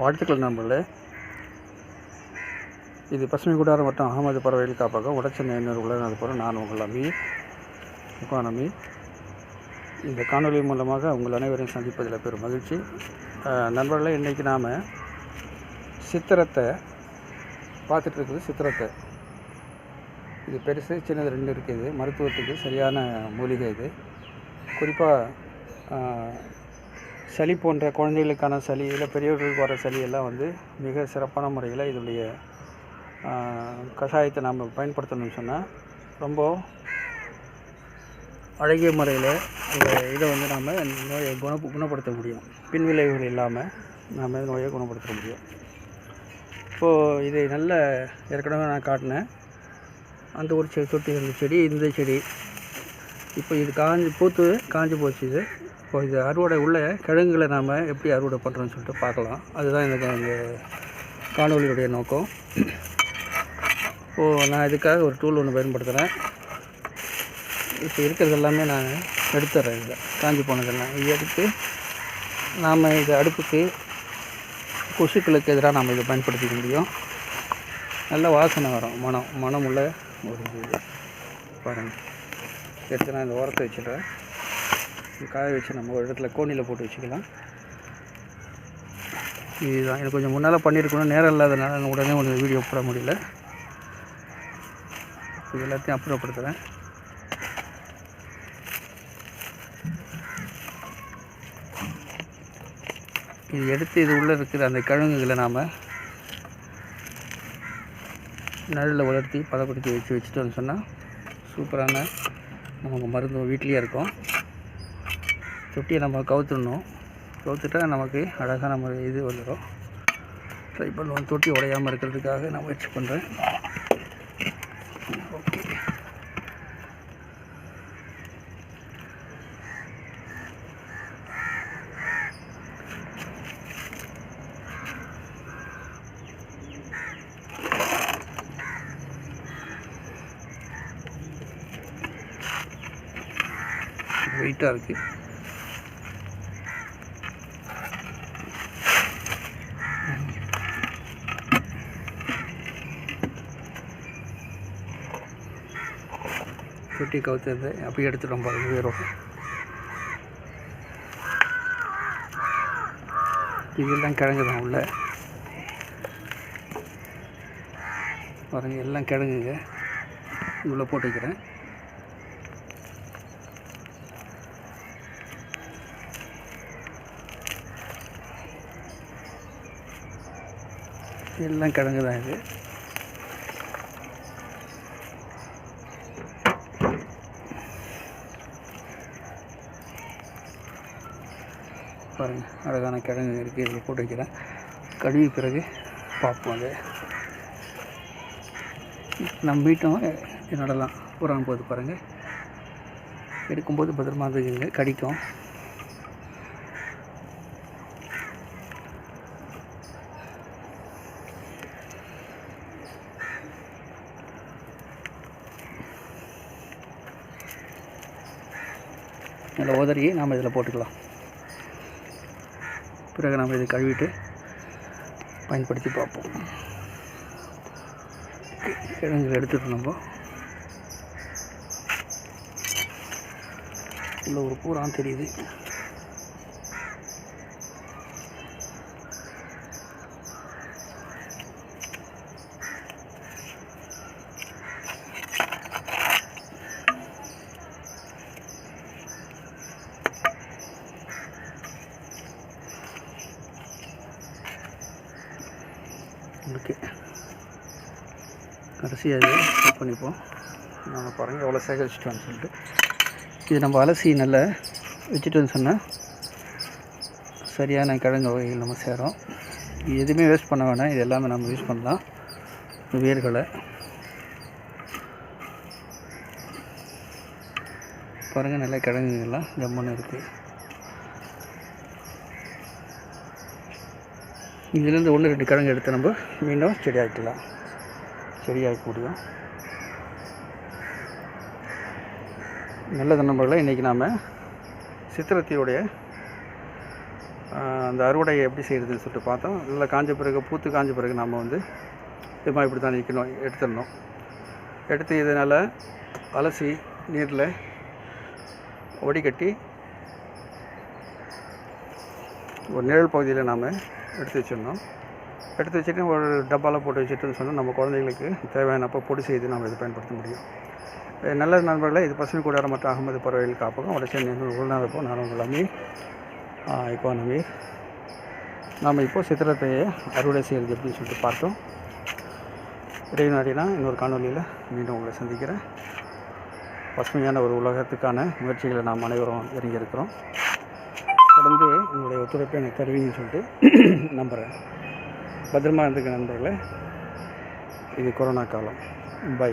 வாழ்த்துக்கள் நண்பர்களே. இது பசுமை கூடாரம் மற்றும் அகமது பறவைகள் காப்பகம் உடச்சென்னை உலகநாதபுரம். நான் உங்கள் அமி. இந்த காணொலி மூலமாக உங்கள் அனைவரையும் சந்திப்பதில் பெரும் மகிழ்ச்சி. நண்பர்களே, இன்றைக்கி நாம் சித்திரத்தை பார்த்துட்ருக்குது. சித்திரத்தை இது பெருசு சின்னது ரெண்டு இருக்குது. மருத்துவத்துக்கு சரியான மூலிகை. இது குறிப்பாக சளி போன்ற குழந்தைகளுக்கான சளி இல்லை பெரியவர்களுக்கு வர சளியெல்லாம் மிக சிறப்பான முறையில் இதனுடைய கஷாயத்தை நாம் பயன்படுத்தணும்னு சொன்னால் ரொம்ப அழகிய முறையில் இதை நாம் நோயை குணப்படுத்த முடியும். பின்விளைவுகள் இல்லாமல் நாம் நோயை குணப்படுத்த முடியும். இப்போது இதை நல்ல ஏற்கனவே நான் காட்டினேன். அந்த ஒரு தொட்டி இருந்த செடி, இந்த செடி இப்போ இது காஞ்சி போச்சு. இப்போ இது அறுவடை உள்ள கிழங்குகளை நாம் எப்படி அறுவடை பண்ணுறோன்னு சொல்லிட்டு பார்க்கலாம். அதுதான் எனக்கு அந்த காணொலியுடைய நோக்கம். இப்போது நான் இதுக்காக ஒரு டூல் ஒன்று பயன்படுத்துகிறேன். இப்போ இருக்கிறது எல்லாமே நான் எடுத்துட்றேன். இதில் காஞ்சி போனதெல்லாம் இது எடுத்து நாம் இதை அடுப்புக்கு கொசுக்களுக்கு எதிராக நாம் இதை பயன்படுத்திக்க முடியும். நல்ல வாசனை வரும். மனம் உள்ள ஒரு பாருங்கள். எடுத்து நான் இந்த ஓரத்தை வச்சுடுறேன். காய வச்சு நம்ம ஒரு இடத்துல கோணியில் போட்டு வச்சுக்கலாம். இதுதான் எனக்கு கொஞ்சம் முன்னால் பண்ணியிருக்கணும். நேரம் இல்லாதனால உடனே ஒரு வீடியோ போட முடியல. இது எல்லாத்தையும் அப்புறப்படுத்துகிறேன். இது எடுத்து இது உள்ளே இருக்கிற அந்த கிழங்குகளை நாம் நடுவில் வளர்த்தி பதப்படுத்தி வச்சுட்டோன்னு சொன்னால் சூப்பரான நமக்கு மருந்து வீட்லேயே இருக்கும். தொட்டியை நம்ம கவுத்துட்டா நமக்கு அழகான முறை இது வந்துடும். ட்ரை பண்ணுவோம். தொட்டி உடையாமல் இருக்கிறதுக்காக நான் முயற்சி பண்ணுறேன். ஓகே, வெயிட்டாக இருக்குது. தொட்டி கவுத்துறது அப்படியே எடுத்துட்டோம் பாருங்கள். வேறும் இதெல்லாம் கிழங்கு தான் உள்ள பாருங்கள். எல்லாம் கிழங்குங்க. இவ்வளோ போட்டு வைக்கிறேன். எல்லாம் கிழங்கு தான் இது. பாருங்கள், அழகான கிழங்கு இருக்குது. இதில் போட்டு வைக்கிறேன். கழுவி பிறகு பார்ப்போம். அது நம்ம வீட்டும் நடலாம். புறான் போது பாருங்கள். எடுக்கும்போது பத்திரமா இருக்குங்க. கடிக்கும். நல்லா உதறியை நாம் இதில் போட்டுக்கலாம். பிறகு நம்ம இதை கழுவிட்டு பயன்படுத்தி பார்ப்போம். கிழங்குகள் எடுத்துகிட்டு நம்ம உள்ள ஒரு பூரான் தெரியுது. ஓகே, கடைசியாக இதை செக் பண்ணிப்போம். நம்ம பாருங்கள் எவ்வளோ சேகரிச்சிட்டோன்னு சொல்லிட்டு. இது நம்ம அலசி நல்லா வச்சுட்டோன்னு சொன்னால் சரியான கிழங்கு வகைகள் நம்ம சேரும். இது எதுவுமே வேஸ்ட் பண்ண வேணாம். இது எல்லாமே நம்ம யூஸ் பண்ணலாம். வேர்களை பாருங்கள். நல்லா கிழங்குகள்லாம் ஜம்முன்னு இருக்குது. இதிலேருந்து 1-2 கிழங்கு எடுத்து நம்ம மீண்டும் செடியாக்கலாம். செடியாக்க முடியும். நல்ல நண்பர்களே, இன்றைக்கி நாம் சித்திரத்தையுடைய அந்த அறுவடையை எப்படி செய்கிறதுன்னு சொல்லிட்டு பார்த்தோம். நல்லா காஞ்ச பிறகு பூத்து காஞ்ச பிறகு நம்ம வந்து இதுமா இப்படி தான் நிற்கணும், எடுத்துடணும். எடுத்து இதனால் அலசி நீரில் வடிகட்டி ஒரு நிழல் பகுதியில் நாம் எடுத்து வச்சிடணும். எடுத்து வச்சுட்டு ஒரு டப்பாவில் போட்டு வச்சுட்டுன்னு சொன்னால் நம்ம குழந்தைங்களுக்கு தேவையானப்போ பொடி செய்து நாம் இதை பயன்படுத்த முடியும். நல்ல நண்பர்களே, இது பசுமை கூடாரம் மற்றும் அகமது பறவைகள் காப்பகம் வடச்சென்னை உள்நாதப்போ நான் உங்கள் அமீர் இப்போ நாம் இப்போது சித்திரத்தையே அறுவடை செய்கிறது எப்படின்னு சொல்லிட்டு பார்த்தோம். இடைநாடினா இன்னொரு காணொலியில் மீண்டும் உங்களை சந்திக்கிறேன். பசுமையான ஒரு உலகத்துக்கான முயற்சிகளை நாம் அனைவரும் இறங்கியிருக்கிறோம். தொடர்ந்து உங்களுடைய ஒத்துழைப்பை எனக்கு தருவீங்கன்னு சொல்லிட்டு நம்புகிறேன். பத்திரமா இருந்துக்க நண்பர்களே. இது கொரோனா காலம். பை.